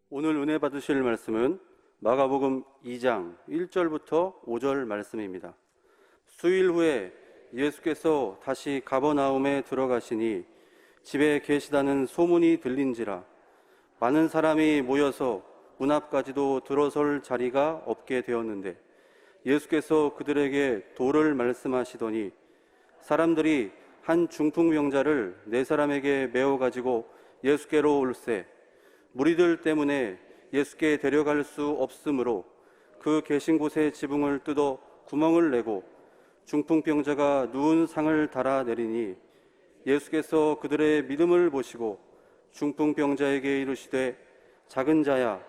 오늘 은혜 받으실 말씀은 마가복음 2장 1절부터 5절 말씀입니다. 수일 후에 예수께서 다시 가버나움에 들어가시니 집에 계시다는 소문이 들린지라 많은 사람이 모여서 문 앞까지도 들어설 자리가 없게 되었는데 예수께서 그들에게 도를 말씀하시더니 사람들이 한 중풍병자를 네 사람에게 메어 가지고 예수께로 올세 무리들 때문에 예수께 데려갈 수 없으므로 그 계신 곳에 지붕을 뜯어 구멍을 내고 중풍병자가 누운 상을 달아 내리니 예수께서 그들의 믿음을 보시고 중풍병자에게 이르시되 작은 자야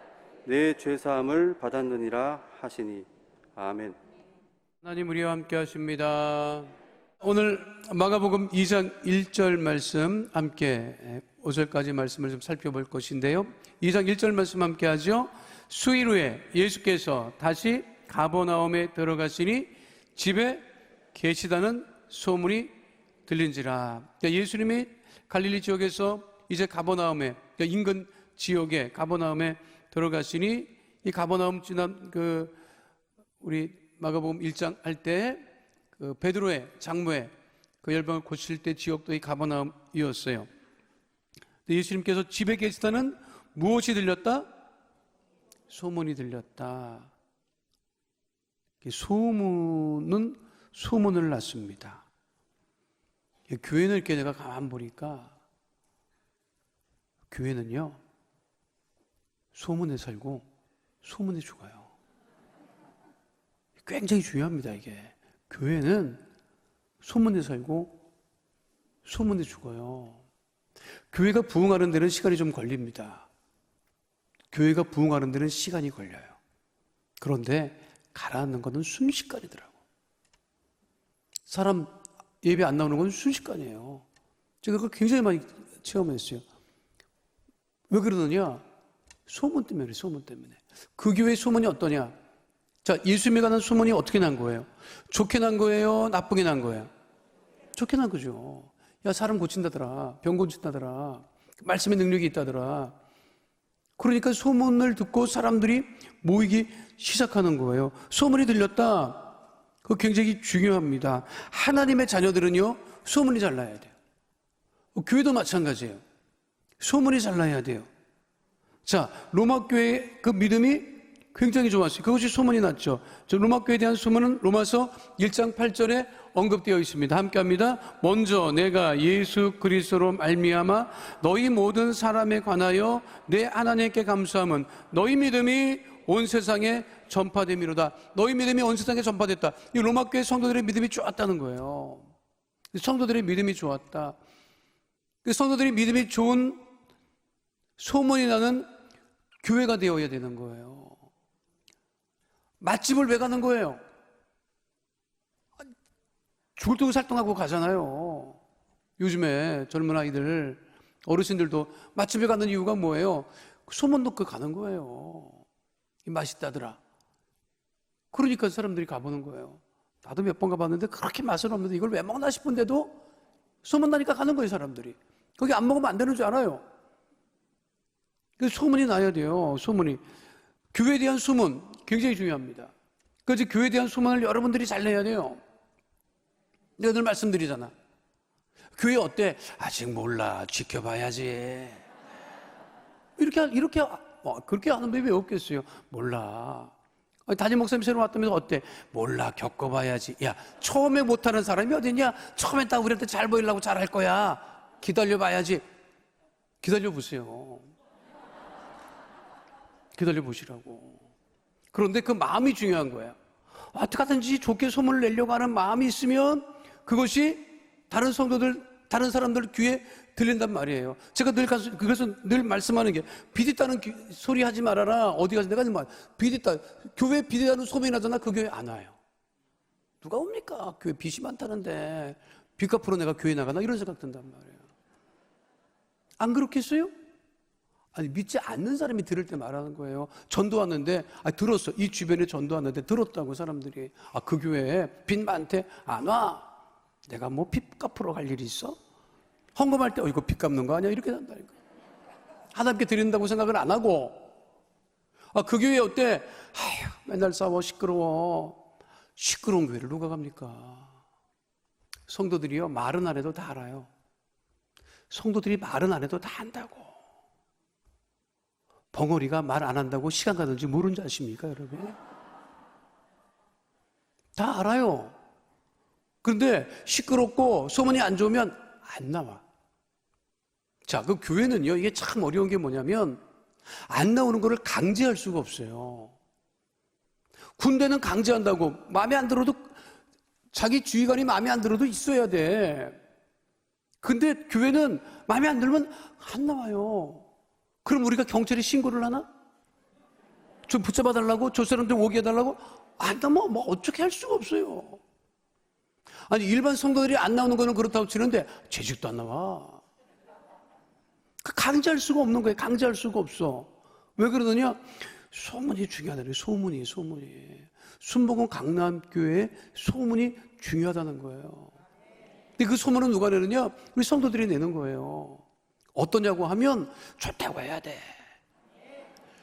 내 죄사함을 받았느니라 하시니 아멘. 하나님 우리와 함께 하십니다. 오늘 마가복음 2장 1절 말씀 함께 5절까지 말씀을 좀 살펴볼 것인데요. 2장 1절 말씀 함께 하죠. 수일 후에 예수께서 다시 가버나움에 들어가시니 집에 계시다는 소문이 들린지라. 예수님이 갈릴리 지역에서 이제 가버나움에, 인근 지역에 가버나움에 들어가시니 이 가버나움 지난 우리 마가복음 1장 할 때 베드로의 장모의 그 열방을 고칠 때 지역도 이 가버나움이었어요. 예수님께서 집에 계시다는 무엇이 들렸다? 소문이 들렸다. 소문은 소문을 낳습니다. 교회는 이렇게 내가 가만 보니까 교회는요 소문에 살고 소문에 죽어요. 굉장히 중요합니다. 이게 교회는 소문에 살고 소문에 죽어요. 교회가 부흥하는 데는 시간이 좀 걸립니다. 교회가 부흥하는 데는 시간이 걸려요. 그런데 가라앉는 것은 순식간이더라고. 사람 예배 안 나오는 건 순식간이에요. 제가 그걸 굉장히 많이 체험했어요. 왜 그러느냐? 소문 때문에, 소문 때문에. 그 교회의 소문이 어떠냐? 자, 예수님에 관한 소문이 어떻게 난 거예요? 좋게 난 거예요? 나쁘게 난 거예요? 좋게 난 거죠. 야, 사람 고친다더라. 병 고친다더라. 말씀의 능력이 있다더라. 그러니까 소문을 듣고 사람들이 모이기 시작하는 거예요. 소문이 들렸다. 그거 굉장히 중요합니다. 하나님의 자녀들은요, 소문이 잘 나야 돼요. 교회도 마찬가지예요. 소문이 잘 나야 돼요. 자, 로마교회의 그 믿음이 굉장히 좋았어요. 그것이 소문이 났죠. 로마교회에 대한 소문은 로마서 1장 8절에 언급되어 있습니다. 함께 합니다. 먼저 내가 예수 그리스도로 말미암아 너희 모든 사람에 관하여 내 하나님께 감사함은 너희 믿음이 온 세상에 전파됨이로다. 너희 믿음이 온 세상에 전파됐다. 이 로마교회 성도들의 믿음이 좋았다는 거예요. 성도들의 믿음이 좋았다. 성도들의 믿음이 좋은 소문이 나는 교회가 되어야 되는 거예요. 맛집을 왜 가는 거예요? 죽을 둥 살동하고 가잖아요. 요즘에 젊은 아이들, 어르신들도 맛집에 가는 이유가 뭐예요? 소문 듣고 가는 거예요. 맛있다더라. 그러니까 사람들이 가보는 거예요. 나도 몇 번 가봤는데 그렇게 맛은 없는데 이걸 왜 먹나 싶은데도 소문나니까 가는 거예요, 사람들이. 거기 안 먹으면 안 되는 줄 알아요. 그래서 소문이 나야 돼요, 소문이. 교회에 대한 소문 굉장히 중요합니다. 그래서 교회에 대한 소문을 여러분들이 잘 내야 돼요. 내가 늘 말씀드리잖아. 교회 어때? 아직 몰라. 지켜봐야지. 그렇게 하는 법이 왜 없겠어요? 몰라. 담임 목사님 새로 왔다면서 어때? 몰라. 겪어봐야지. 야, 처음에 못하는 사람이 어딨냐? 처음에 딱 우리한테 잘 보이려고 잘할 거야. 기다려봐야지. 기다려보세요. 기다려보시라고. 그런데 그 마음이 중요한 거예요. 어떻게 하든지 좋게 소문을 내려고 하는 마음이 있으면 그것이 다른 성도들, 다른 사람들 귀에 들린단 말이에요. 제가 그래서 늘 말씀하는 게 비디따는 소리 하지 말아라. 어디 가서 내가 말 비디따, 교회 비디따는 소문이 나잖아. 그 교회 안 와요. 누가 옵니까? 교회 빚이 많다는데 빚 갚으러 내가 교회 나가나? 이런 생각 든단 말이에요. 안 그렇겠어요? 아니, 믿지 않는 사람이 들을 때 말하는 거예요. 전도 왔는데, 들었어. 이 주변에 전도 왔는데 들었다고 사람들이. 그 교회에 빚 많대. 안 와. 내가 뭐 빚 갚으러 갈 일이 있어? 헌금할 때, 이거 빚 갚는 거 아니야? 이렇게 한다니까. 하나님께 드린다고 생각을 안 하고, 그 교회 어때? 아휴, 맨날 싸워, 시끄러워. 시끄러운 교회를 누가 갑니까? 성도들이요, 말은 안 해도 다 알아요. 성도들이 말은 안 해도 다 안다고. 벙어리가 말 안 한다고 시간 가는지 모르는 줄 아십니까, 여러분? 다 알아요. 그런데 시끄럽고 소문이 안 좋으면 안 나와. 자, 그 교회는요, 이게 참 어려운 게 뭐냐면 안 나오는 거를 강제할 수가 없어요. 군대는 강제한다고 마음에 안 들어도, 자기 주의관이 마음에 안 들어도 있어야 돼. 근데 교회는 마음에 안 들면 안 나와요. 그럼 우리가 경찰에 신고를 하나? 좀 붙잡아 달라고? 저 사람들 오게 해달라고? 안 나면 뭐 어떻게 할 수가 없어요. 아니, 일반 성도들이 안 나오는 거는 그렇다고 치는데 재직도 안 나와. 강제할 수가 없는 거예요. 강제할 수가 없어. 왜 그러느냐? 소문이 중요하다는 거예요. 소문이. 순복음 강남교회의 소문이 중요하다는 거예요. 근데 그 소문은 누가 내느냐? 우리 성도들이 내는 거예요. 어떠냐고 하면 좋다고 해야 돼.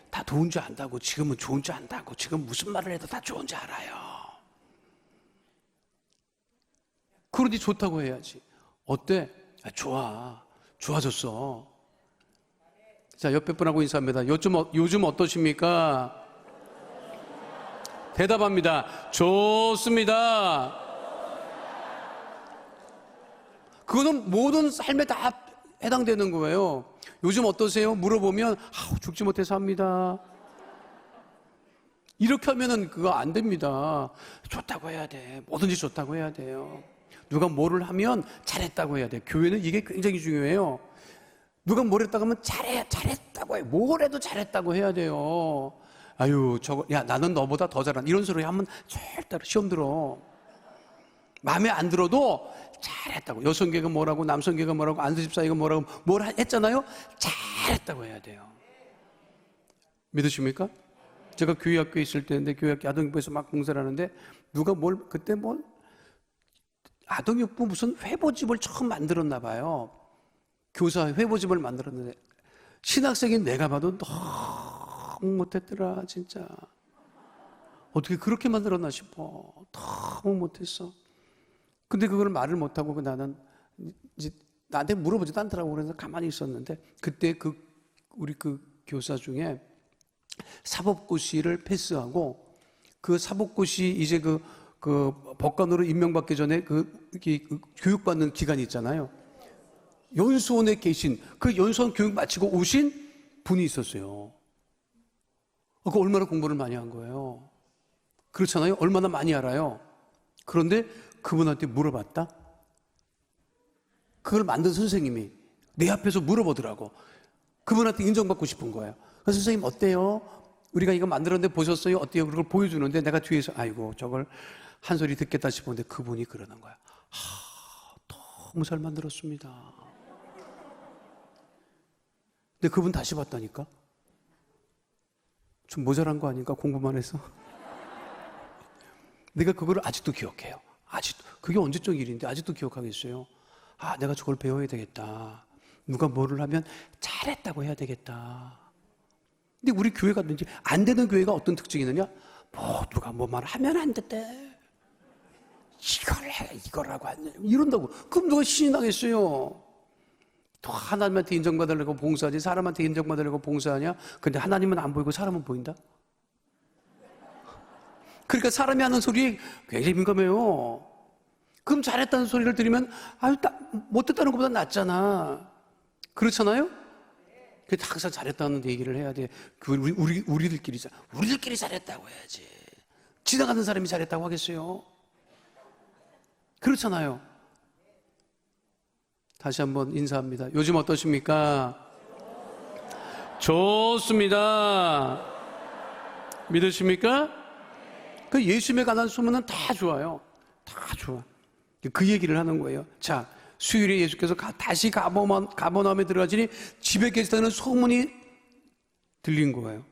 다 좋은 줄 안다고. 지금은 좋은 줄 안다고. 지금 무슨 말을 해도 다 좋은 줄 알아요. 그러니 좋다고 해야지. 어때? 좋아졌어. 자, 옆에 분하고 인사합니다. 요즘 어떠십니까? 대답합니다. 좋습니다. 그거는 모든 삶에 다 해당되는 거예요. 요즘 어떠세요? 물어보면 죽지 못해서 합니다. 이렇게 하면은 그거 안 됩니다. 좋다고 해야 돼. 뭐든지 좋다고 해야 돼요. 누가 뭐를 하면 잘했다고 해야 돼. 교회는 이게 굉장히 중요해요. 누가 뭘 했다고 하면 잘했다고 해. 뭘 해도 잘했다고 해야 돼요. 아유, 야, 나는 너보다 더 잘한다. 이런 소리 하면 절대로 시험 들어. 마음에 안 들어도 잘했다고. 여성계가 뭐라고, 남성계가 뭐라고, 안수집사이가 뭐라고, 뭘 했잖아요. 잘했다고 해야 돼요. 믿으십니까? 제가 교회학교에 있을 때인데, 교회학교 아동육부에서 막 봉사를 하는데, 누가 그때 아동육부 무슨 회보집을 처음 만들었나 봐요. 교사 회보집을 만들었는데, 신학생인 내가 봐도 너무 못했더라, 진짜. 어떻게 그렇게 만들었나 싶어. 너무 못했어. 근데 그걸 말을 못하고 나는 이제 나한테 물어보지도 않더라고. 그래서 가만히 있었는데, 그때 우리 교사 중에 사법고시를 패스하고, 그 사법고시 이제 그 법관으로 임명받기 전에 교육받는 기간이 있잖아요. 연수원에 계신, 그 연수원 교육 마치고 오신 분이 있었어요. 그 얼마나 공부를 많이 한 거예요. 그렇잖아요. 얼마나 많이 알아요. 그런데 그분한테 물어봤다? 그걸 만든 선생님이 내 앞에서 물어보더라고. 그분한테 인정받고 싶은 거예요. 그래서 선생님 어때요? 우리가 이거 만들었는데 보셨어요? 어때요? 그걸 보여주는데 내가 뒤에서 아이고 저걸 한 소리 듣겠다 싶었는데 그분이 그러는 거야. 너무 잘 만들었습니다. 근데 그분 다시 봤다니까? 좀 모자란 거 아닌가? 공부만 해서. 내가 그거를 아직도 기억해요. 그게 언제적 일인데 아직도 기억하겠어요. 내가 저걸 배워야 되겠다. 누가 뭐를 하면 잘했다고 해야 되겠다. 근데 우리 교회가 든지 안 되는 교회가 어떤 특징이 있느냐? 누가 뭐 말을 하면 안 됐대. 이거라고 안 돼. 이런다고. 그럼 누가 신이 나겠어요? 또 하나님한테 인정받으려고 봉사하지, 사람한테 인정받으려고 봉사하냐? 근데 하나님은 안 보이고 사람은 보인다? 그러니까 사람이 하는 소리에 굉장히 민감해요. 그럼 잘했다는 소리를 들으면 못했다는 것보다 낫잖아. 그렇잖아요? 그래서 항상 잘했다는 얘기를 해야 돼. 우리들끼리 잘했다고 해야지. 지나가는 사람이 잘했다고 하겠어요? 그렇잖아요. 다시 한번 인사합니다. 요즘 어떠십니까? 좋습니다. 믿으십니까? 그 예수님에 관한 소문은 다 좋아요. 다 좋아. 그 얘기를 하는 거예요. 자, 수요일에 예수께서 다시 가버나움에 들어가시니 집에 계시다는 소문이 들린 거예요.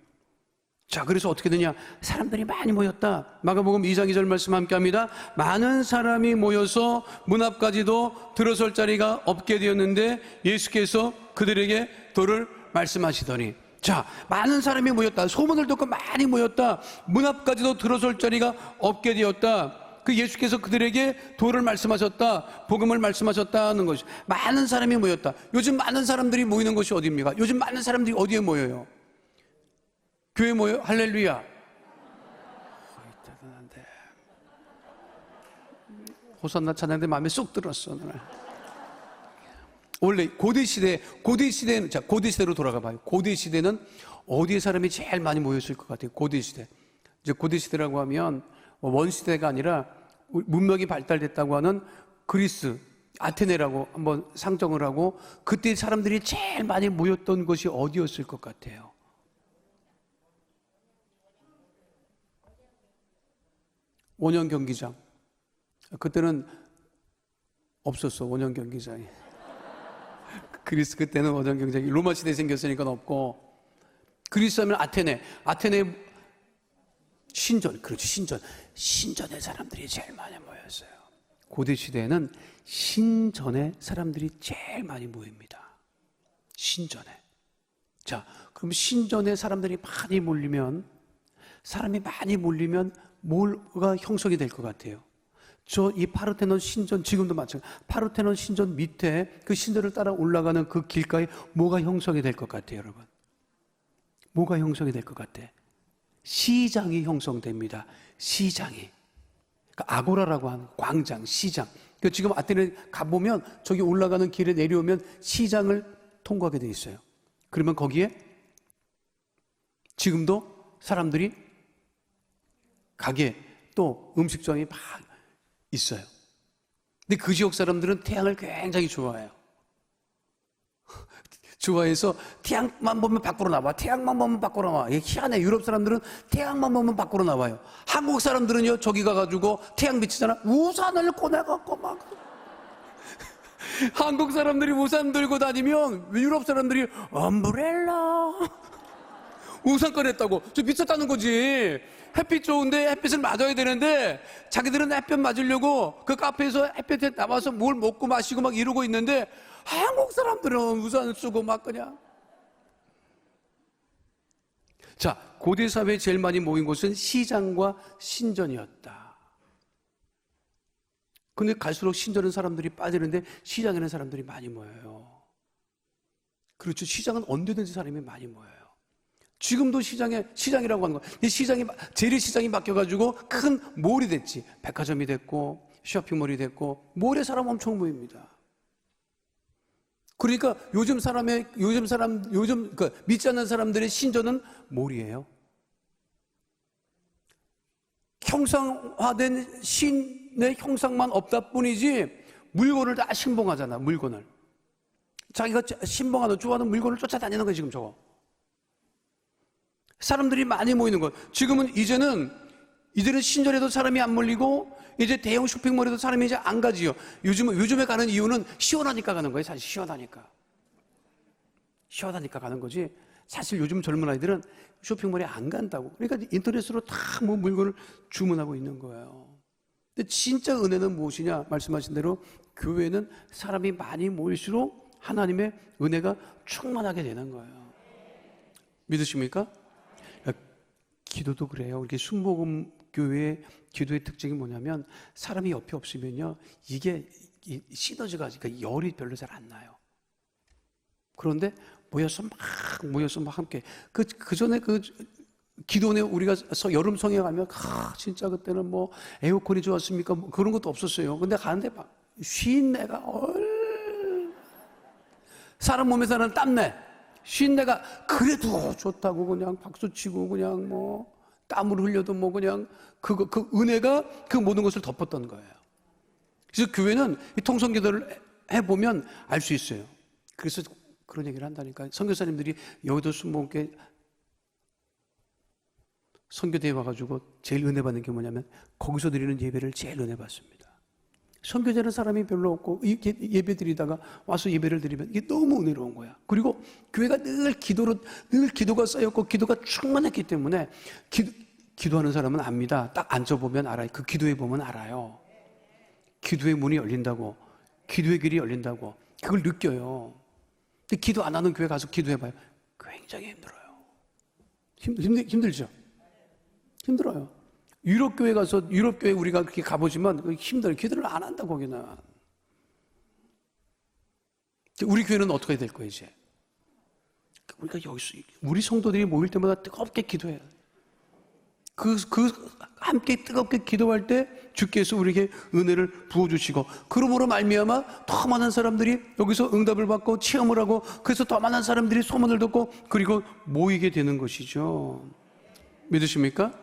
자, 그래서 어떻게 되냐? 사람들이 많이 모였다. 마가복음 2장 2절 말씀 함께 합니다. 많은 사람이 모여서 문 앞까지도 들어설 자리가 없게 되었는데 예수께서 그들에게 도를 말씀하시더니, 자, 많은 사람이 모였다. 소문을 듣고 많이 모였다. 문 앞까지도 들어설 자리가 없게 되었다. 그 예수께서 그들에게 도를 말씀하셨다. 복음을 말씀하셨다는 것이. 많은 사람이 모였다. 요즘 많은 사람들이 모이는 곳이 어디입니까? 요즘 많은 사람들이 어디에 모여요? 교회 모여? 할렐루야. 대단한데. 호산나 찬양대 마음에 쏙 들었어, 오늘. 원래 고대 시대는, 자, 고대 시대로 돌아가 봐요. 고대 시대는 어디에 사람이 제일 많이 모였을 것 같아요? 고대 시대. 이제 고대 시대라고 하면 원시대가 아니라 문명이 발달됐다고 하는 그리스, 아테네라고 한번 상정을 하고, 그때 사람들이 제일 많이 모였던 곳이 어디였을 것 같아요? 원형 경기장. 그때는 없었어, 원형 경기장이. 그리스 그때는 원형 경기장이 로마 시대에 생겼으니까 없고, 그리스 하면 아테네 신전, 그렇죠, 신전에 사람들이 제일 많이 모였어요. 고대 시대에는 신전에 사람들이 제일 많이 모입니다. 신전에. 자, 그럼 신전에 사람들이 많이 몰리면, 뭐가 형성이 될 것 같아요? 이 파르테논 신전, 지금도 마찬가지. 파르테논 신전 밑에 그 신전을 따라 올라가는 그 길가에 뭐가 형성이 될 것 같아요, 여러분? 뭐가 형성이 될 것 같아? 시장이 형성됩니다. 시장이. 그러니까 아고라라고 하는 광장, 시장. 그러니까 지금 아테네 가보면 저기 올라가는 길에 내려오면 시장을 통과하게 돼 있어요. 그러면 거기에 지금도 사람들이 가게 또 음식점이 막 있어요. 근데 그 지역 사람들은 태양을 굉장히 좋아해요. 좋아해서 태양만 보면 밖으로 나와. 태양만 보면 밖으로 나와. 이게 희한해. 유럽 사람들은 태양만 보면 밖으로 나와요. 한국 사람들은요, 저기 가가지고 태양 비치잖아. 우산을 꺼내갖고 막. 한국 사람들이 우산 들고 다니면 유럽 사람들이 엄브렐라. 우산 꺼냈다고. 저 미쳤다는 거지. 햇빛 좋은데 햇빛을 맞아야 되는데 자기들은 햇볕 맞으려고 그 카페에서 햇볕에 나와서 뭘 먹고 마시고 막 이러고 있는데, 한국 사람들은 우산을 쓰고 막 그냥. 자, 고대 사회에 제일 많이 모인 곳은 시장과 신전이었다. 근데 갈수록 신전은 사람들이 빠지는데 시장에는 사람들이 많이 모여요. 그렇죠. 시장은 언제든지 사람이 많이 모여요. 지금도 시장이라고 하는 거예요. 재래시장이 바뀌어가지고 큰 몰이 됐지. 백화점이 됐고, 쇼핑몰이 됐고, 몰에 사람 엄청 모입니다. 그러니까 요즘 믿지 않는 사람들의 신전은 몰이에요. 형상화된 신의 형상만 없다 뿐이지, 물건을 다 신봉하잖아, 물건을. 자기가 신봉하는, 좋아하는 물건을 쫓아다니는 거예요, 지금 저거. 사람들이 많이 모이는 것. 이제는 신전에도 사람이 안 몰리고, 이제 대형 쇼핑몰에도 사람이 이제 안 가지요. 요즘에 가는 이유는 시원하니까 가는 거예요, 사실. 시원하니까 가는 거지. 사실 요즘 젊은 아이들은 쇼핑몰에 안 간다고. 그러니까 인터넷으로 다 뭐 물건을 주문하고 있는 거예요. 근데 진짜 은혜는 무엇이냐? 말씀하신 대로 교회는 사람이 많이 모일수록 하나님의 은혜가 충만하게 되는 거예요. 믿으십니까? 기도도 그래요. 이렇게 순복음 교회의 기도의 특징이 뭐냐면, 사람이 옆에 없으면요, 이게 시너지가, 그러니까 열이 별로 잘 안 나요. 그런데 모여서 막 함께. 그 전에 기도원에 우리가 여름 성에 가면, 진짜 그때는 뭐 에어컨이 좋았습니까? 뭐 그런 것도 없었어요. 근데 가는데 막 쉰내가 사람 몸에서는 땀내. 쉰내가 그래도 좋다고 그냥 박수치고 그냥 뭐 땀을 흘려도 뭐 그냥 그 은혜가 그 모든 것을 덮었던 거예요. 그래서 교회는 이 통성기도를 해보면 알 수 있어요. 그래서 그런 얘기를 한다니까. 선교사님들이 여의도 순복음교회 선교대에 와가지고 제일 은혜 받는 게 뭐냐면, 거기서 드리는 예배를 제일 은혜 받습니다. 선교제는 사람이 별로 없고 예배 드리다가 와서 예배를 드리면 이게 너무 은혜로운 거야. 그리고 교회가 늘 기도가 쌓였고 기도가 충만했기 때문에 기도하는 사람은 압니다. 딱 앉아보면 알아요. 그 기도해 보면 알아요. 기도의 문이 열린다고, 기도의 길이 열린다고, 그걸 느껴요. 근데 기도 안 하는 교회 가서 기도해봐요. 굉장히 힘들어요. 힘들죠? 힘들어요. 유럽 교회 가서, 유럽 교회 우리가 그렇게 가보지만 힘들어요. 기도를 안 한다, 거기는. 우리 교회는 어떻게 될 거예요, 이제? 우리가 여기서, 우리 성도들이 모일 때마다 뜨겁게 기도해요. 함께 뜨겁게 기도할 때 주께서 우리에게 은혜를 부어주시고, 그러므로 말미암아 더 많은 사람들이 여기서 응답을 받고 체험을 하고, 그래서 더 많은 사람들이 소문을 듣고, 그리고 모이게 되는 것이죠. 믿으십니까?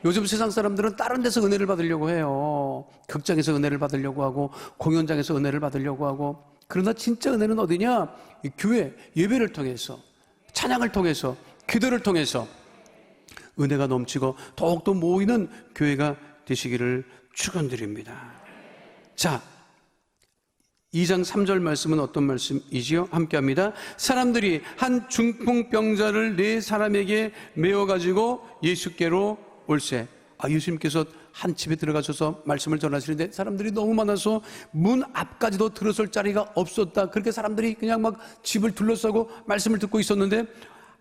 요즘 세상 사람들은 다른 데서 은혜를 받으려고 해요. 극장에서 은혜를 받으려고 하고, 공연장에서 은혜를 받으려고 하고. 그러나 진짜 은혜는 어디냐? 이 교회 예배를 통해서, 찬양을 통해서, 기도를 통해서 은혜가 넘치고 더욱더 모이는 교회가 되시기를 축원드립니다. 자, 2장 3절 말씀은 어떤 말씀이지요? 함께 합니다. 사람들이 한 중풍병자를 네 사람에게 메어가지고 예수께로 올세. 예수님께서 한 집에 들어가셔서 말씀을 전하시는데 사람들이 너무 많아서 문 앞까지도 들어설 자리가 없었다. 그렇게 사람들이 그냥 막 집을 둘러싸고 말씀을 듣고 있었는데,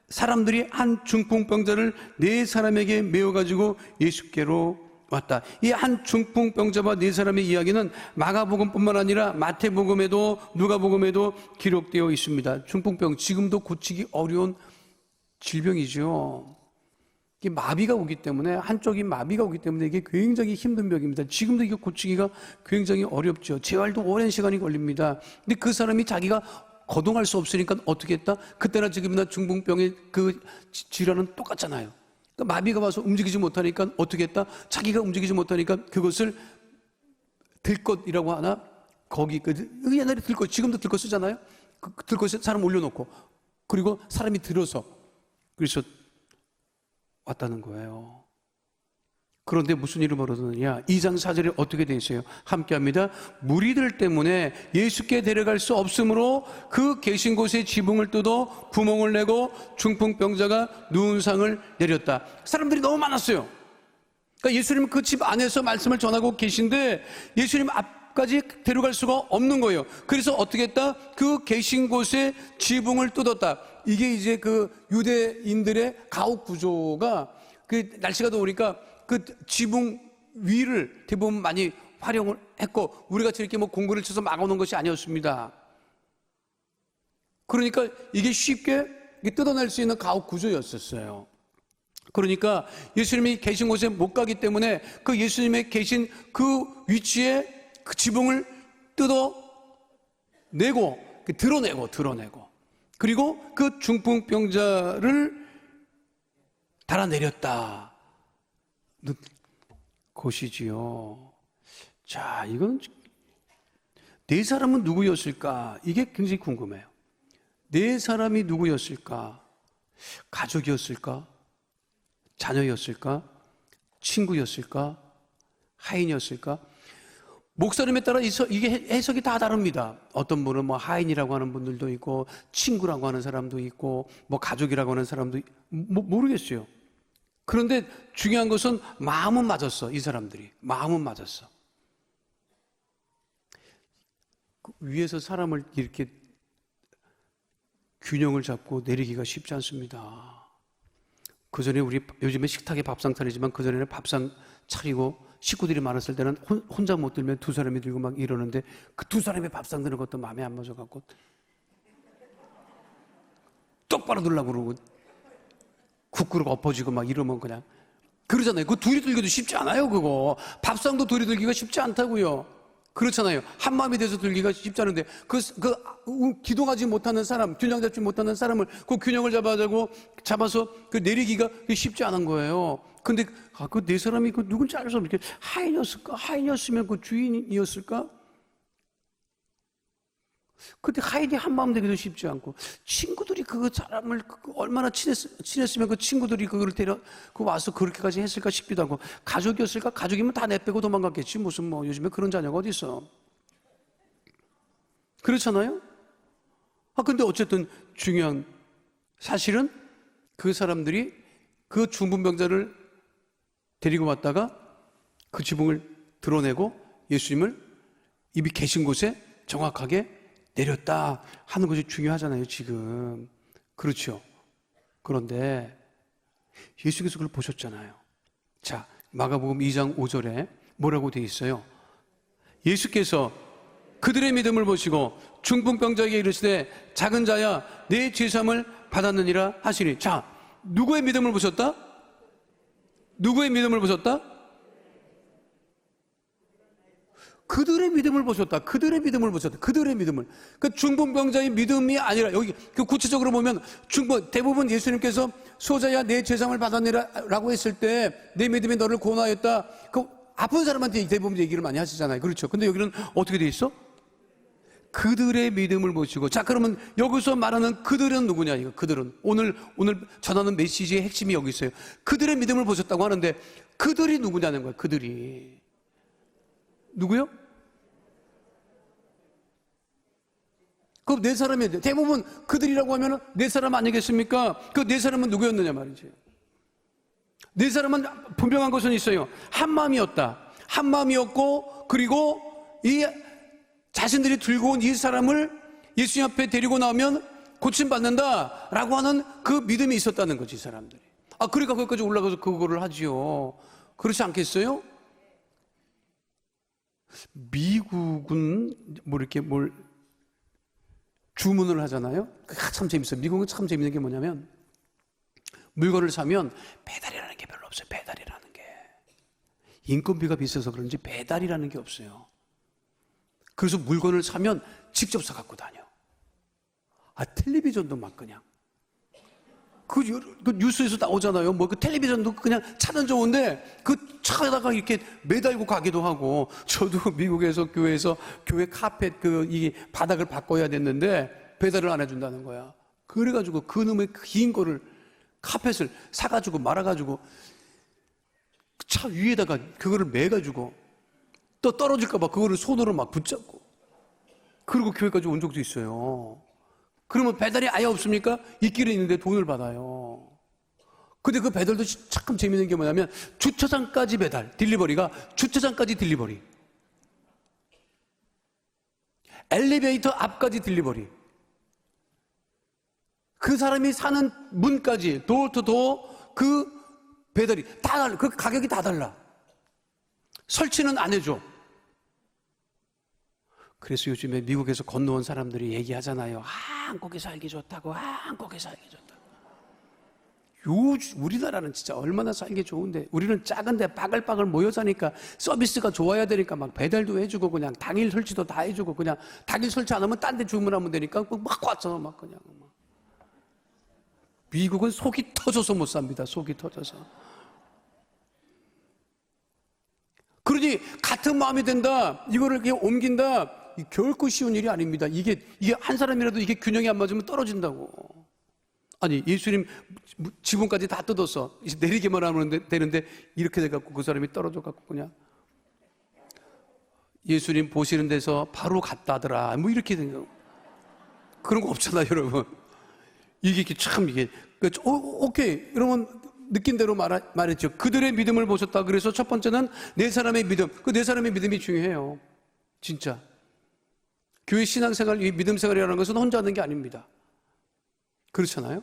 사람들이 한 중풍병자를 네 사람에게 메어가지고 예수께로 왔다. 이 한 중풍병자와 네 사람의 이야기는 마가복음뿐만 아니라 마태복음에도 누가복음에도 기록되어 있습니다. 중풍병, 지금도 고치기 어려운 질병이죠. 이게 마비가 오기 때문에, 한쪽이 마비가 오기 때문에 이게 굉장히 힘든 병입니다. 지금도 이게 고치기가 굉장히 어렵죠. 재활도 오랜 시간이 걸립니다. 근데 그 사람이 자기가 거동할 수 없으니까 어떻게 했다? 그때나 지금이나 중풍병의 그 질환은 똑같잖아요. 그러니까 마비가 와서 움직이지 못하니까 어떻게 했다? 자기가 움직이지 못하니까 그것을 들것이라고 하나? 거기 옛날에 들것, 지금도 들것 쓰잖아요. 들것에 사람 올려놓고, 그리고 사람이 들어서, 그래서 왔다는 거예요. 그런데 무슨 일이 벌어졌느냐? 2장 4절에 어떻게 되어 있어요? 함께 합니다. 무리들 때문에 예수께 데려갈 수 없으므로 그 계신 곳에 지붕을 뜯어 구멍을 내고 중풍병자가 누운 상을 내렸다. 사람들이 너무 많았어요. 그러니까 예수님은 그 집 안에서 말씀을 전하고 계신데 예수님 앞까지 데려갈 수가 없는 거예요. 그래서 어떻게 했다? 그 계신 곳에 지붕을 뜯었다. 이게 이제 그 유대인들의 가옥 구조가, 그 날씨가 더우니까 그 지붕 위를 대부분 많이 활용을 했고, 우리같이 이렇게 뭐 공구를 쳐서 막아놓은 것이 아니었습니다. 그러니까 이게 쉽게 뜯어낼 수 있는 가옥 구조였었어요. 그러니까 예수님이 계신 곳에 못 가기 때문에 그 예수님의 계신 그 위치에 그 지붕을 뜯어내고, 드러내고, 그리고 그 중풍병자를 달아내렸다. 것이지요. 자, 이건 네 사람은 누구였을까? 이게 굉장히 궁금해요. 네 사람이 누구였을까? 가족이었을까? 자녀였을까? 친구였을까? 하인이었을까? 목사님에 따라 이게 해석이 다 다릅니다. 어떤 분은 뭐 하인이라고 하는 분들도 있고, 친구라고 하는 사람도 있고, 뭐 가족이라고 하는 사람도 모르겠어요. 그런데 중요한 것은 마음은 맞았어. 이 사람들이 마음은 맞았어. 위에서 사람을 이렇게 균형을 잡고 내리기가 쉽지 않습니다. 그 전에 우리 요즘에 식탁에 밥상 차리지만 그 전에는 밥상 차리고 식구들이 많았을 때는 혼자 못 들면 두 사람이 들고 막 이러는데, 그 두 사람의 밥상 드는 것도 마음에 안 맞아갖고 똑바로 들려고 그러고 국그릇 엎어지고 막 이러면 그냥 그러잖아요. 그거 둘이 들기도 쉽지 않아요. 그거 밥상도 둘이 들기가 쉽지 않다고요. 그렇잖아요. 한 마음이 돼서 들기가 쉽지 않은데 기동하지 못하는 사람, 균형 잡지 못하는 사람을 그 균형을 잡아서 그 내리기가 쉽지 않은 거예요. 근데 그 네 사람이 그 누군지 알 수 없게 하인이었을까? 하인이었으면 그 주인이었을까? 근데 하인이 한 마음 되기도 쉽지 않고, 친구들이 그 사람을 얼마나 친했으면 그 친구들이 그걸 와서 그렇게까지 했을까 싶기도 하고, 가족이었을까? 가족이면 다 내빼고 도망갔겠지. 무슨 뭐 요즘에 그런 자녀가 어디 있어? 그렇잖아요? 근데 어쨌든 중요한 사실은 그 사람들이 그 중풍병자를 데리고 왔다가 그 지붕을 드러내고 예수님을 이미 계신 곳에 정확하게 내렸다 하는 것이 중요하잖아요, 지금. 그렇죠. 그런데 예수께서 그걸 보셨잖아요. 자, 마가복음 2장 5절에 뭐라고 되어 있어요? 예수께서 그들의 믿음을 보시고 중풍병자에게 이르시되 작은 자야 내 죄사함을 받았느니라 하시니. 자, 누구의 믿음을 보셨다? 누구의 믿음을 보셨다? 그들의 믿음을 보셨다. 그들의 믿음을 보셨다. 그들의 믿음을. 그 중풍병자의 믿음이 아니라, 여기 그 구체적으로 보면 대부분 예수님께서 소자야 내 죄상을 받았느라라고 했을 때 내 믿음이 너를 구원하였다. 그 아픈 사람한테 대부분 얘기를 많이 하시잖아요. 그렇죠. 근데 여기는 어떻게 돼 있어? 그들의 믿음을 보시고. 자, 그러면 여기서 말하는 그들은 누구냐? 이거 그들은 오늘 전하는 메시지의 핵심이 여기 있어요. 그들의 믿음을 보셨다고 하는데 그들이 누구냐는 거예요. 그들이 누구요? 그 네 사람이 대부분 그들이라고 하면 네 사람 아니겠습니까? 그 네 사람은 누구였느냐 말이지. 네 사람은 분명한 것은 있어요. 한 마음이었다. 한 마음이었고, 그리고 이 자신들이 들고 온 이 사람을 예수님 앞에 데리고 나오면 고침받는다라고 하는 그 믿음이 있었다는 거지, 이 사람들이. 아, 그러니까 거기까지 올라가서 그거를 하지요. 그렇지 않겠어요? 미국은 뭐 이렇게 뭘 주문을 하잖아요. 참 재밌어요. 미국은 참 재밌는 게 뭐냐면 물건을 사면 배달이라는 게 별로 없어요. 배달이라는 게. 인건비가 비싸서 그런지 배달이라는 게 없어요. 그래서 물건을 사면 직접 사갖고 다녀. 아, 텔레비전도 막 그냥. 그 뉴스에서 나오잖아요. 뭐 그 텔레비전도 그냥 차는 좋은데 그 차에다가 이렇게 매달고 가기도 하고. 저도 미국에서 교회 카펫 이 바닥을 바꿔야 됐는데 배달을 안 해준다는 거야. 그래가지고 그놈의 긴 거를 카펫을 사가지고 말아가지고 차 위에다가 그거를 매가지고 또 떨어질까봐 그거를 손으로 막 붙잡고 그리고 교회까지 온 적도 있어요. 그러면 배달이 아예 없습니까? 있기는 있는데 돈을 받아요. 근데 그 배달도 참 재밌는 게 뭐냐면 주차장까지 배달, 딜리버리가 주차장까지 딜리버리, 엘리베이터 앞까지 딜리버리, 그 사람이 사는 문까지 도어 투 도어 그 배달이 다 달라. 그 가격이 다 달라. 설치는 안 해줘. 그래서 요즘에 미국에서 건너온 사람들이 얘기하잖아요. 한국에 살기 좋다고, 한국에 살기 좋다고. 우리나라는 진짜 얼마나 살기 좋은데, 우리는 작은데 빠글빠글 모여 사니까 서비스가 좋아야 되니까 막 배달도 해주고, 그냥 당일 설치도 다 해주고, 그냥 당일 설치 안 하면 딴 데 주문하면 되니까 막 왔어, 막 그냥. 미국은 속이 터져서 못 삽니다. 속이 터져서. 그러니 같은 마음이 된다, 이거를 이렇게 옮긴다, 결코 쉬운 일이 아닙니다. 이게 한 사람이라도 이게 균형이 안 맞으면 떨어진다고. 아니, 예수님 지붕까지 다 뜯었어. 이제 내리기만 하면 되는데 이렇게 돼갖고 그 사람이 떨어져갖고 그냥 예수님 보시는 데서 바로 갔다더라. 뭐 이렇게 된 거. 그런 거 없잖아요, 여러분. 이게 참 이게 오케이. 여러분 느낀 대로 말했죠. 그들의 믿음을 보셨다. 그래서 첫 번째는 네 사람의 믿음. 그 네 사람의 믿음이 중요해요. 진짜. 교회 신앙생활, 이 믿음 생활이라는 것은 혼자 하는 게 아닙니다. 그렇잖아요?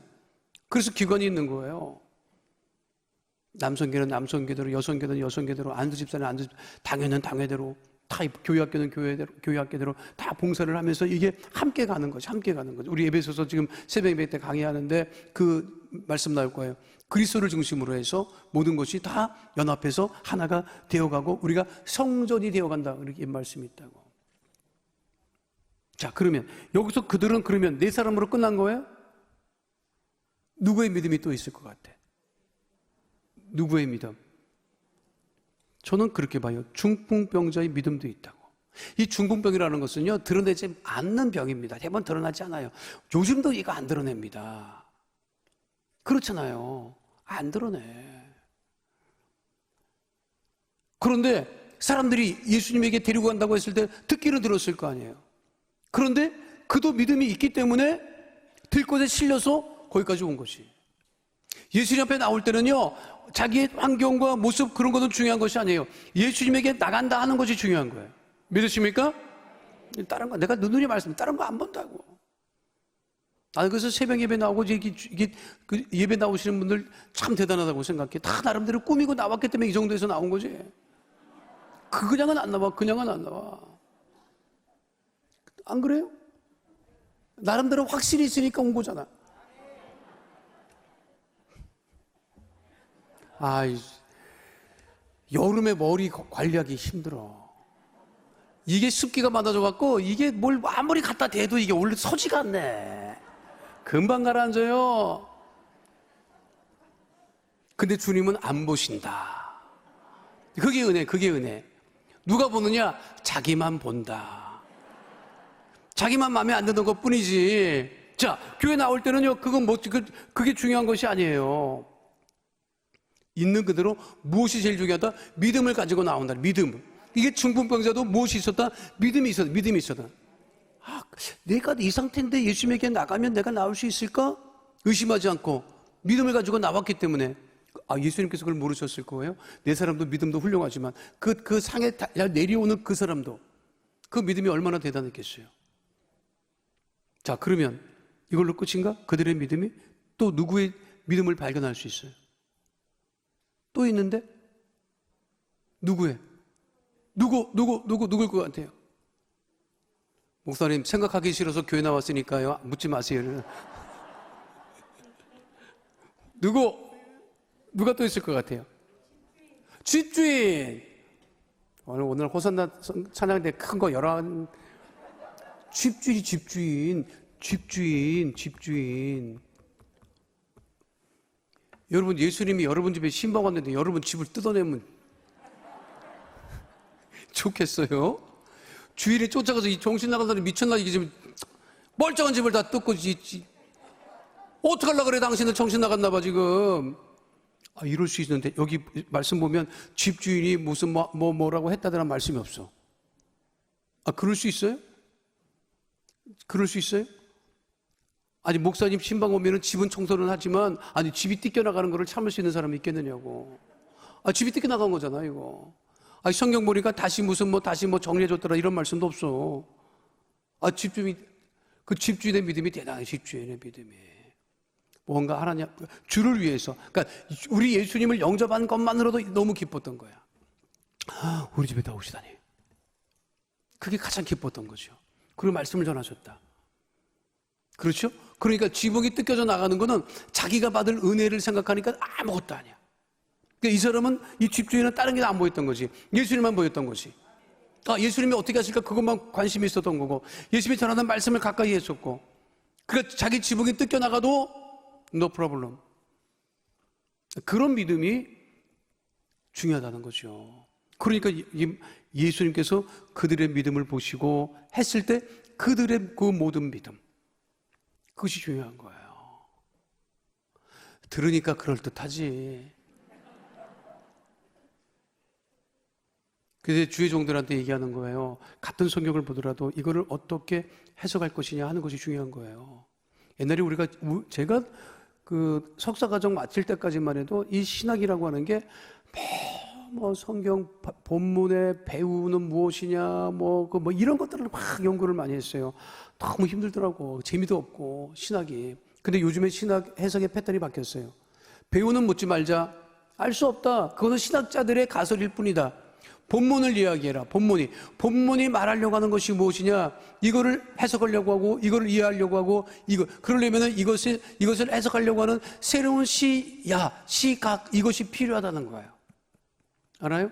그래서 기관이 있는 거예요. 남성교는 남성교대로, 여성교는 여성교대로, 안수집사는 안수집사, 당회는 당회대로, 다 교회학교는 교회학교대로 다 봉사를 하면서 이게 함께 가는 거죠. 함께 가는 거죠. 우리 에베소서 지금 새벽 예배 때 강의하는데 그 말씀 나올 거예요. 그리스도를 중심으로 해서 모든 것이 다 연합해서 하나가 되어가고 우리가 성전이 되어간다. 이렇게 말씀이 있다고. 자, 그러면 여기서 그들은 그러면 네 사람으로 끝난 거예요? 누구의 믿음이 또 있을 것 같아? 누구의 믿음? 저는 그렇게 봐요. 중풍병자의 믿음도 있다고. 이 중풍병이라는 것은요, 드러내지 않는 병입니다. 대부분 드러나지 않아요. 요즘도 이거 안 드러냅니다. 그렇잖아요. 안 드러내. 그런데 사람들이 예수님에게 데리고 간다고 했을 때 듣기는 들었을 거 아니에요. 그런데 그도 믿음이 있기 때문에 들것에 실려서 거기까지 온 것이. 예수님 앞에 나올 때는요, 자기의 환경과 모습 그런 것은 중요한 것이 아니에요. 예수님에게 나간다 하는 것이 중요한 거예요. 믿으십니까? 다른 거, 내가 누누이 말씀, 다른 거 안 본다고. 나는 그래서 새벽 예배 나오고 이게 그 예배 나오시는 분들 참 대단하다고 생각해. 다 나름대로 꾸미고 나왔기 때문에 이 정도에서 나온 거지. 그냥은 안 나와. 그냥은 안 나와. 안 그래요? 나름대로 확실히 있으니까 온 거잖아. 여름에 머리 관리하기 힘들어. 이게 습기가 많아져 갖고 이게 뭘 아무리 갖다 대도 이게 원래 서지가 않네. 금방 가라앉아요. 근데 주님은 안 보신다. 그게 은혜, 그게 은혜. 누가 보느냐? 자기만 본다. 자기만 마음에 안 드는 것 뿐이지. 자, 교회 나올 때는요, 그게 중요한 것이 아니에요. 있는 그대로 무엇이 제일 중요하다? 믿음을 가지고 나온다. 믿음. 이게 중풍병자도 무엇이 있었다? 믿음이 있었다. 내가 이 상태인데 예수님에게 나가면 내가 나올 수 있을까? 의심하지 않고 믿음을 가지고 나왔기 때문에. 예수님께서 그걸 모르셨을 거예요. 내 사람도 믿음도 훌륭하지만 그 상에 내려오는 그 사람도 그 믿음이 얼마나 대단했겠어요. 자, 그러면 이걸로 끝인가? 그들의 믿음이 또 누구의 믿음을 발견할 수 있어요? 또 있는데? 누구일 것 같아요? 목사님, 생각하기 싫어서 교회 나왔으니까요. 묻지 마세요. 누가 또 있을 것 같아요? 집주인. 오늘 호산나 찬양 때 큰 거 11. 집주인. 여러분, 예수님이 여러분 집에 신방 왔는데 여러분 집을 뜯어내면 좋겠어요? 주인이 쫓아가서 이 정신 나간 사람이 미쳤나? 이게 지금 멀쩡한 집을 다 뜯고 어떡하려고 그래? 당신은 정신 나갔나 봐 지금. 이럴 수 있는데 여기 말씀 보면 집주인이 무슨 뭐라고 했다더란 말씀이 없어. 그럴 수 있어요? 아니, 목사님 신방 오면은 집은 청소는 하지만 집이 뜯겨나가는 거를 참을 수 있는 사람이 있겠느냐고. 집이 뜯겨나간 거잖아 이거. 성경 보니까 다시 정리해줬더라 이런 말씀도 없어. 집주인의 믿음이 대단해. 집주인의 믿음이 뭔가 하나님 주를 위해서, 그러니까 우리 예수님을 영접한 것만으로도 너무 기뻤던 거야. 우리 집에 나오시다니. 그게 가장 기뻤던 거죠. 그리고 말씀을 전하셨다. 그렇죠? 그러니까 지붕이 뜯겨져 나가는 거는 자기가 받을 은혜를 생각하니까 아무것도 아니야. 그러니까 이 사람은, 이 집주인은 다른 게 안 보였던 거지. 예수님만 보였던 거지. 예수님이 어떻게 하실까 그것만 관심이 있었던 거고, 예수님이 전하던 말씀을 가까이 했었고, 그러니까 자기 지붕이 뜯겨 나가도 no problem. 그런 믿음이 중요하다는 거죠. 그러니까 예수님께서 그들의 믿음을 보시고 했을 때 그들의 그 모든 믿음, 그것이 중요한 거예요. 들으니까 그럴듯하지. 그래서 주의 종들한테 얘기하는 거예요. 같은 성경을 보더라도 이거를 어떻게 해석할 것이냐 하는 것이 중요한 거예요. 옛날에 제가 그 석사과정 마칠 때까지만 해도 이 신학이라고 하는 게 성경 본문에 배우는 무엇이냐 이런 것들을 막 연구를 많이 했어요. 너무 힘들더라고. 재미도 없고 신학이. 근데 요즘에 신학 해석의 패턴이 바뀌었어요. 배우는 묻지 말자. 알 수 없다. 그거는 신학자들의 가설일 뿐이다. 본문을 이야기해라. 본문이 말하려고 하는 것이 무엇이냐? 이거를 해석하려고 하고, 이거를 이해하려고 하고, 그러려면은 이것을 해석하려고 하는 새로운 시각, 이것이 필요하다는 거예요. 알아요?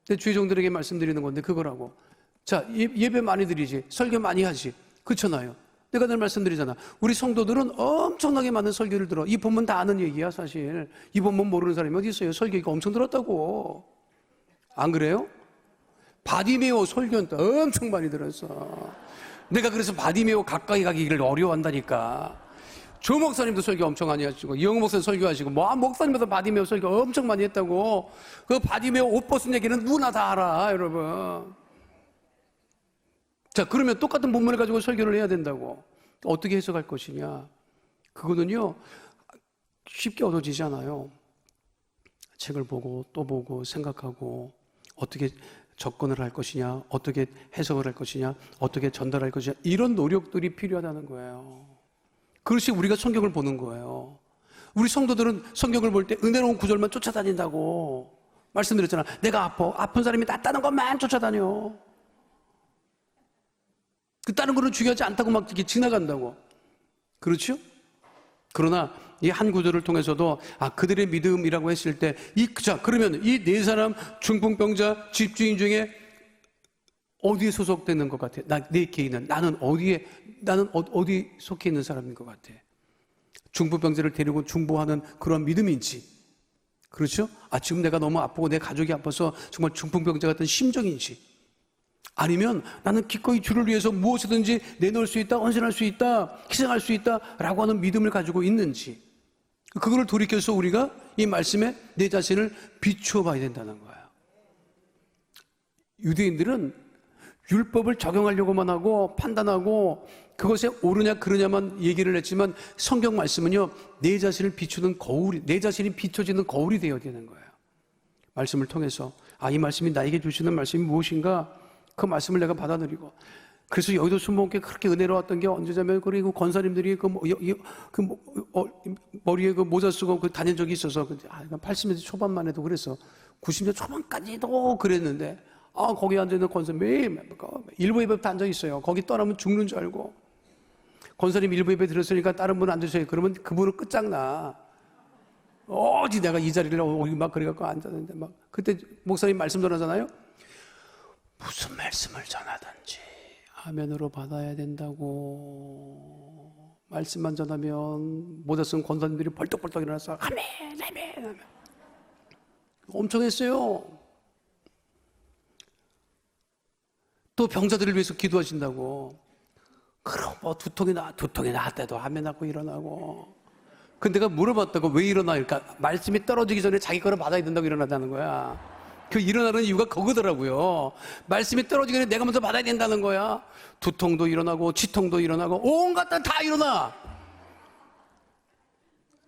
근데 주의 종들에게 말씀드리는 건데, 그거라고. 자, 예배 많이 드리지. 설교 많이 하지. 그렇잖아요. 내가 늘 말씀드리잖아. 우리 성도들은 엄청나게 많은 설교를 들어. 이 본문 다 아는 얘기야, 사실. 이 본문 모르는 사람이 어디 있어요? 설교 이거 엄청 들었다고. 안 그래요? 바디메오 설교는 엄청 많이 들었어. 내가 그래서 바디메오 가까이 가기를 어려워한다니까. 조 목사님도 설교 엄청 많이 하시고, 이영 목사님 설교하시고, 목사님도 바디메오 설교 엄청 많이 했다고. 그 바디메오 옷 벗은 얘기는 누구나 다 알아, 여러분. 자, 그러면 똑같은 본문을 가지고 설교를 해야 된다고. 어떻게 해석할 것이냐? 그거는요, 쉽게 얻어지지 않아요. 책을 보고 또 보고 생각하고, 어떻게 접근을 할 것이냐, 어떻게 해석을 할 것이냐, 어떻게 전달할 것이냐, 이런 노력들이 필요하다는 거예요. 그것이 우리가 성경을 보는 거예요. 우리 성도들은 성경을 볼 때 은혜로운 구절만 쫓아다닌다고 말씀드렸잖아. 내가 아픈 사람이 낫다는 것만 쫓아다녀. 그 다른 거는 중요하지 않다고 막 이렇게 지나간다고. 그렇죠? 그러나 이 한 구절을 통해서도 그들의 믿음이라고 했을 때 자, 그러면 이 네 사람 중풍병자 집주인 중에 어디에 소속되는 것 같아? 내 개인은 나는 어디 속해 있는 사람인 것 같아? 중풍병자를 데리고 중보하는 그런 믿음인지, 그렇죠? 지금 내가 너무 아프고 내 가족이 아파서 정말 중풍병자 같은 심정인지, 아니면 나는 기꺼이 주를 위해서 무엇이든지 내놓을 수 있다, 헌신할 수 있다, 희생할 수 있다라고 하는 믿음을 가지고 있는지, 그거를 돌이켜서 우리가 이 말씀에 내 자신을 비추어 봐야 된다는 거예요. 유대인들은 율법을 적용하려고만 하고 판단하고 그것에 옳으냐 그르냐만 얘기를 했지만, 성경 말씀은요, 내 자신을 비추는 거울이, 내 자신이 비춰지는 거울이 되어야 되는 거예요. 말씀을 통해서 이 말씀이 나에게 주시는 말씀이 무엇인가, 그 말씀을 내가 받아들이고. 그래서 여의도 순복음교회 그렇게 은혜로웠던 게 언제냐면, 그리고 권사님들이 머리에 그 모자 쓰고 다닌 적이 있어서 80년대 초반만 해도 그랬어. 90년대 초반까지도 그랬는데, 거기 앉아있는 권사님 일부 예배 앉아 있어요. 거기 떠나면 죽는 줄 알고. 권사님 일부 예배 들었으니까 다른 분 앉으세요. 그러면 그분은 끝장나. 어디 내가 이 자리를 막 그래갖고 앉았는데, 막 그때 목사님 말씀 전하잖아요. 무슨 말씀을 전하든지 아멘으로 받아야 된다고. 말씀만 전하면 모자 쓴 권사님들이 벌떡벌떡 일어나서 아멘 아멘 아멘 엄청 했어요. 또 병자들을 위해서 기도하신다고. 그럼 두통이 나왔대도 아멘하고 일어나고. 근데 내가 물어봤다고. 왜 일어나? 그러니까 말씀이 떨어지기 전에 자기 거를 받아야 된다고 일어나다는 거야. 그 일어나는 이유가 그거더라고요. 말씀이 떨어지기 전에 내가 먼저 받아야 된다는 거야. 두통도 일어나고 치통도 일어나고 온갖 다 일어나.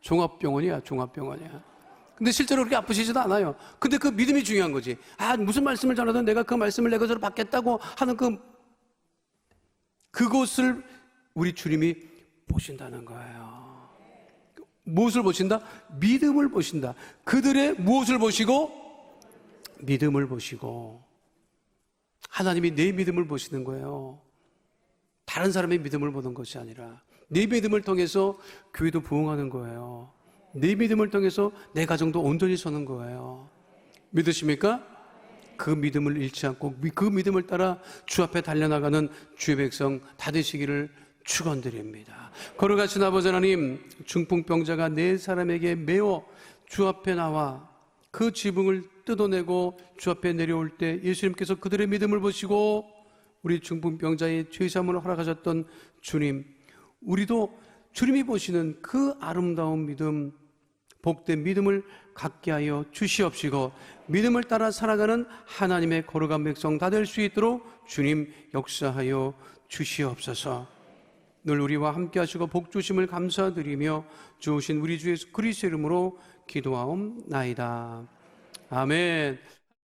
종합병원이야. 근데 실제로 그렇게 아프시지도 않아요. 근데 그 믿음이 중요한 거지. 무슨 말씀을 전하든 내가 그 말씀을 내 것으로 받겠다고 하는 그것을 우리 주님이 보신다는 거예요. 무엇을 보신다? 믿음을 보신다. 그들의 무엇을 보시고? 믿음을 보시고. 하나님이 내 믿음을 보시는 거예요. 다른 사람의 믿음을 보는 것이 아니라 내 믿음을 통해서 교회도 부흥하는 거예요. 내 믿음을 통해서 내 가정도 온전히 서는 거예요. 믿으십니까? 그 믿음을 잃지 않고 그 믿음을 따라 주 앞에 달려나가는 주의 백성 다 되시기를 축원드립니다. 거룩하신 아버지 하나님, 중풍병자가 네 사람에게 매어 주 앞에 나와 그 지붕을 뜯어내고 주 앞에 내려올 때 예수님께서 그들의 믿음을 보시고 우리 중풍병자의 죄사함을 허락하셨던 주님, 우리도 주님이 보시는 그 아름다운 믿음, 복된 믿음을 갖게 하여 주시옵시고 믿음을 따라 살아가는 하나님의 거룩한 백성 다 될 수 있도록 주님 역사하여 주시옵소서. 늘 우리와 함께 하시고 복 주심을 감사드리며 주오신 우리 주 예수 그리스도의 이름으로 기도하옵나이다. 아멘.